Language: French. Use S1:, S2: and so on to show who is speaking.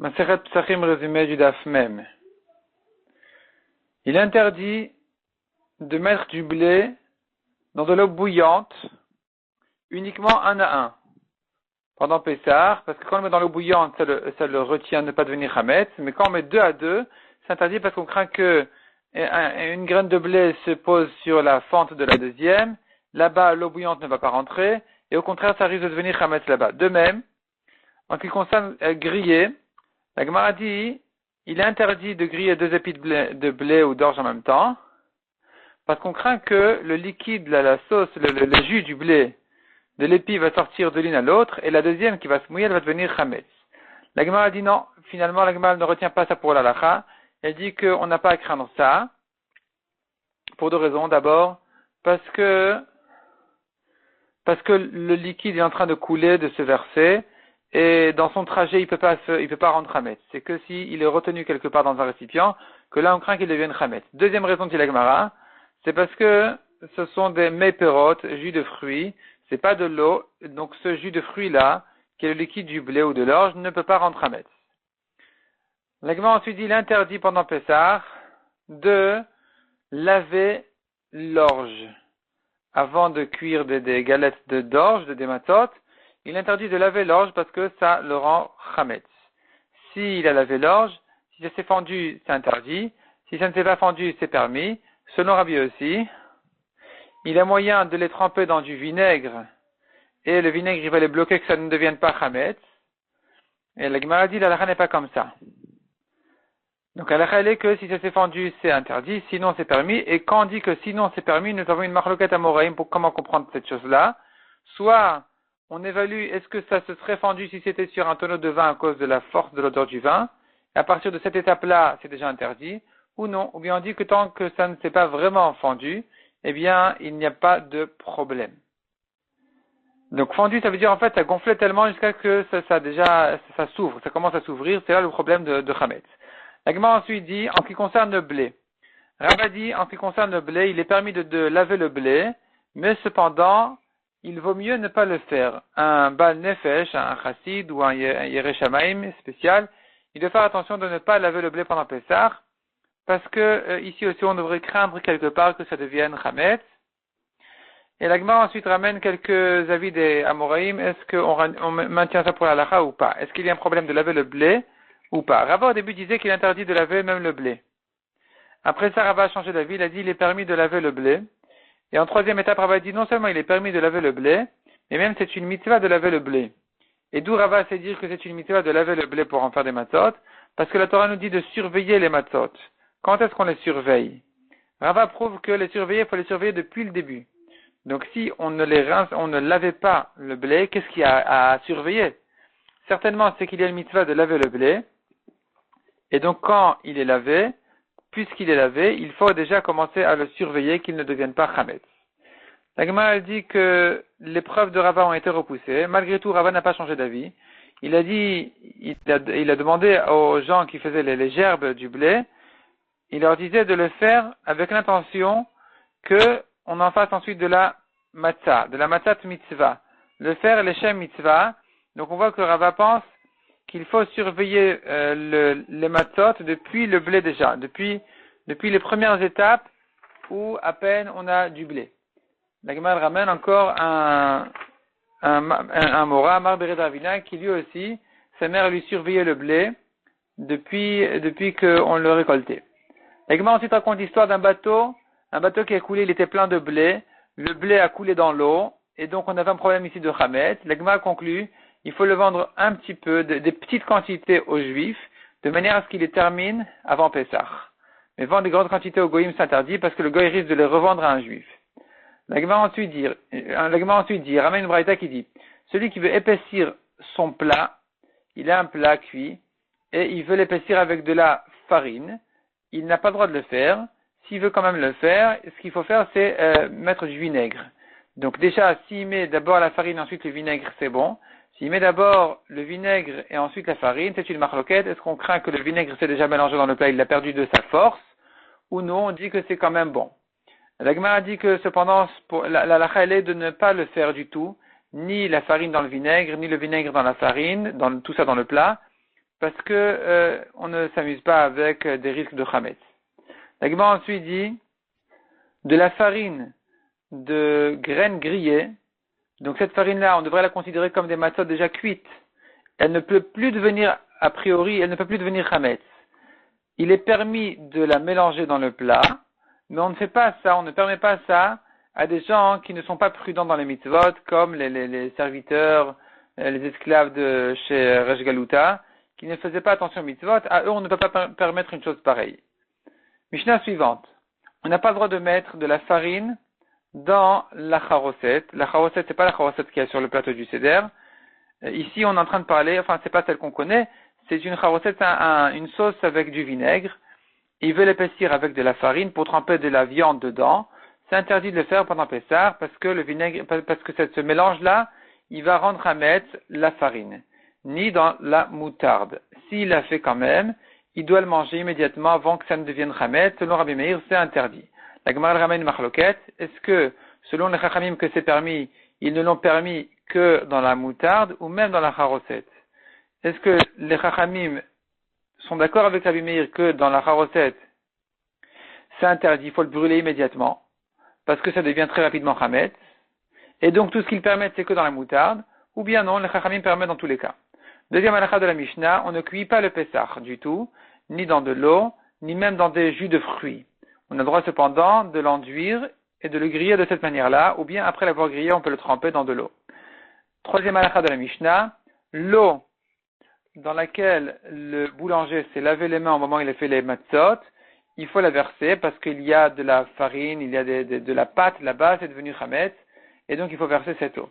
S1: Maseret Psachim résumé du Daf Mem. Il est interdit de mettre du blé dans de l'eau bouillante uniquement un à un pendant Pessah, parce que quand on le met dans l'eau bouillante, ça le retient de ne pas devenir Hametz, mais quand on met deux à deux, c'est interdit parce qu'on craint que une graine de blé se pose sur la fente de la deuxième, là-bas l'eau bouillante ne va pas rentrer, et au contraire ça risque de devenir Hametz là-bas. De même, en ce qui concerne griller, la Gemara dit, il est interdit de griller deux épis de blé ou d'orge en même temps, parce qu'on craint que le liquide, la sauce, le jus du blé de l'épi va sortir de l'une à l'autre, et la deuxième qui va se mouiller, elle va devenir chametz. La Gemara dit non, finalement la Gemara ne retient pas ça pour l'halakha, elle dit qu'on n'a pas à craindre ça, pour deux raisons. D'abord, parce que le liquide est en train de couler, de se verser, et dans son trajet, il peut pas rendre chametz. C'est que s'il est retenu quelque part dans un récipient, que là on craint qu'il devienne chametz. Deuxième raison, dit la Gemara, c'est parce que ce sont des méperotes, jus de fruits, c'est pas de l'eau, donc ce jus de fruits-là, qui est le liquide du blé ou de l'orge, ne peut pas rendre chametz. La Gemara ensuite dit, il est interdit pendant Pessah de laver l'orge avant de cuire des galettes d'orge, des matzot. Il est interdit de laver l'orge parce que ça le rend chametz. S'il a lavé l'orge, si ça s'est fendu, c'est interdit. Si ça ne s'est pas fendu, c'est permis. Selon Rabbi aussi, il y a moyen de les tremper dans du vinaigre et le vinaigre il va les bloquer que ça ne devienne pas chametz. Et la Gemara dit, la halakha n'est pas comme ça. Donc la halakha est que si ça s'est fendu, c'est interdit, sinon c'est permis. Et quand on dit que sinon c'est permis, nous avons une marloquette à Moraïm pour comment comprendre cette chose-là. Soit on évalue est-ce que ça se serait fendu si c'était sur un tonneau de vin à cause de la force de l'odeur du vin. Et à partir de cette étape-là, c'est déjà interdit. Ou non, ou bien on dit que tant que ça ne s'est pas vraiment fendu, eh bien, il n'y a pas de problème. Donc, fendu, ça veut dire, en fait, ça gonflait tellement jusqu'à que ça s'ouvre, ça commence à s'ouvrir, c'est là le problème de chametz. La Gemara ensuite dit, en ce qui concerne le blé. Rava dit, en ce qui concerne le blé, il est permis de laver le blé, mais cependant, il vaut mieux ne pas le faire. Un bal nefesh, un chassid ou un yereshamaim spécial, il doit faire attention de ne pas laver le blé pendant Pessah, parce que ici aussi on devrait craindre quelque part que ça devienne chametz. Et la Gemara ensuite ramène quelques avis des Amoraïm. Est-ce qu'on maintient ça pour la halakha ou pas? Est-ce qu'il y a un problème de laver le blé ou pas? Rava au début disait qu'il est interdit de laver même le blé. Après ça, Rava a changé d'avis. Il a dit il est permis de laver le blé. Et en troisième étape, Rava a dit non seulement il est permis de laver le blé, mais même c'est une mitzvah de laver le blé. Et d'où Rava sait dire que c'est une mitzvah de laver le blé pour en faire des matzot? Parce que la Torah nous dit de surveiller les matzot. Quand est-ce qu'on les surveille? Rava prouve que les surveiller, il faut les surveiller depuis le début. Donc si on ne lavait pas le blé, qu'est-ce qu'il y a à surveiller? Certainement, c'est qu'il y a une mitzvah de laver le blé. Et donc quand il est lavé, puisqu'il est lavé, il faut déjà commencer à le surveiller qu'il ne devienne pas chametz. La Gemara dit que les preuves de Rava ont été repoussées. Malgré tout, Rava n'a pas changé d'avis. Il a dit, il a demandé aux gens qui faisaient les gerbes du blé, il leur disait de le faire avec l'intention que on en fasse ensuite de la matzat mitzvah. Le faire l'Eshem mitzvah. Donc on voit que Rava pense qu'il faut surveiller les matzot depuis le blé déjà, depuis les premières étapes où à peine on a du blé. La Gemara ramène encore un Mora, Amar Bered Ravina, qui lui aussi, sa mère lui surveillait le blé depuis qu'on le récoltait. La Gemara ensuite raconte l'histoire d'un bateau qui a coulé, il était plein de blé, le blé a coulé dans l'eau, et donc on avait un problème ici de chametz. La Gemara conclut, il faut le vendre un petit peu, des petites quantités aux Juifs, de manière à ce qu'il les termine avant Pessah. Mais vendre des grandes quantités aux Goïm s'interdit parce que le Goï risque de les revendre à un Juif. La Gemara ensuite dit, ramène une braïta qui dit, celui qui veut épaissir son plat, il a un plat cuit, et il veut l'épaissir avec de la farine, il n'a pas le droit de le faire. S'il veut quand même le faire, ce qu'il faut faire, c'est mettre du vinaigre. Donc déjà, s'il met d'abord la farine, ensuite le vinaigre, c'est bon. S'il met d'abord le vinaigre et ensuite la farine, c'est une marloquette. Est-ce qu'on craint que le vinaigre s'est déjà mélangé dans le plat, il l'a perdu de sa force? Ou non, on dit que c'est quand même bon. La Gemara dit que cependant, la halakha est de ne pas le faire du tout, ni la farine dans le vinaigre, ni le vinaigre dans la farine, tout ça dans le plat, parce que on ne s'amuse pas avec des risques de chametz. La Gemara ensuite dit de la farine de graines grillées. Donc cette farine-là, on devrait la considérer comme des matzot déjà cuites. Elle ne peut plus devenir, a priori, elle ne peut plus devenir chametz. Il est permis de la mélanger dans le plat, mais on ne fait pas ça, on ne permet pas ça à des gens qui ne sont pas prudents dans les mitzvot, comme les serviteurs, les esclaves de chez Resh Galuta, qui ne faisaient pas attention aux mitzvot. À eux, on ne peut pas permettre une chose pareille. Mishnah suivante. On n'a pas le droit de mettre de la farine dans la charoset. La charoset, c'est pas la charoset qui est sur le plateau du seder. Ici, on est en train de parler, enfin, c'est pas celle qu'on connaît, c'est une charoset, une sauce avec du vinaigre. Il veut l'épaissir avec de la farine pour tremper de la viande dedans. C'est interdit de le faire pendant Pessah parce que le vinaigre, parce que ce mélange-là, il va rendre hametz la farine, ni dans la moutarde. S'il l'a fait quand même, il doit le manger immédiatement avant que ça ne devienne hametz. Selon Rabbi Meir, c'est interdit. La Gemara ramène marloquette. Est-ce que, selon les chachamim que c'est permis, ils ne l'ont permis que dans la moutarde ou même dans la charoset? Est-ce que les chachamim sont d'accord avec Rabbi Meir que dans la charoset, c'est interdit, il faut le brûler immédiatement, parce que ça devient très rapidement chametz, et donc tout ce qu'ils permettent, c'est que dans la moutarde, ou bien non, les chachamim permettent dans tous les cas. Deuxième halakha de la Mishnah, on ne cuit pas le Pessah du tout, ni dans de l'eau, ni même dans des jus de fruits. On a le droit cependant de l'enduire et de le griller de cette manière-là, ou bien après l'avoir grillé, on peut le tremper dans de l'eau. Troisième halakha de la Mishnah, l'eau dans laquelle le boulanger s'est lavé les mains au moment où il a fait les matzot, il faut la verser parce qu'il y a de la farine, il y a de la pâte là-bas, c'est devenu chametz, et donc il faut verser cette eau.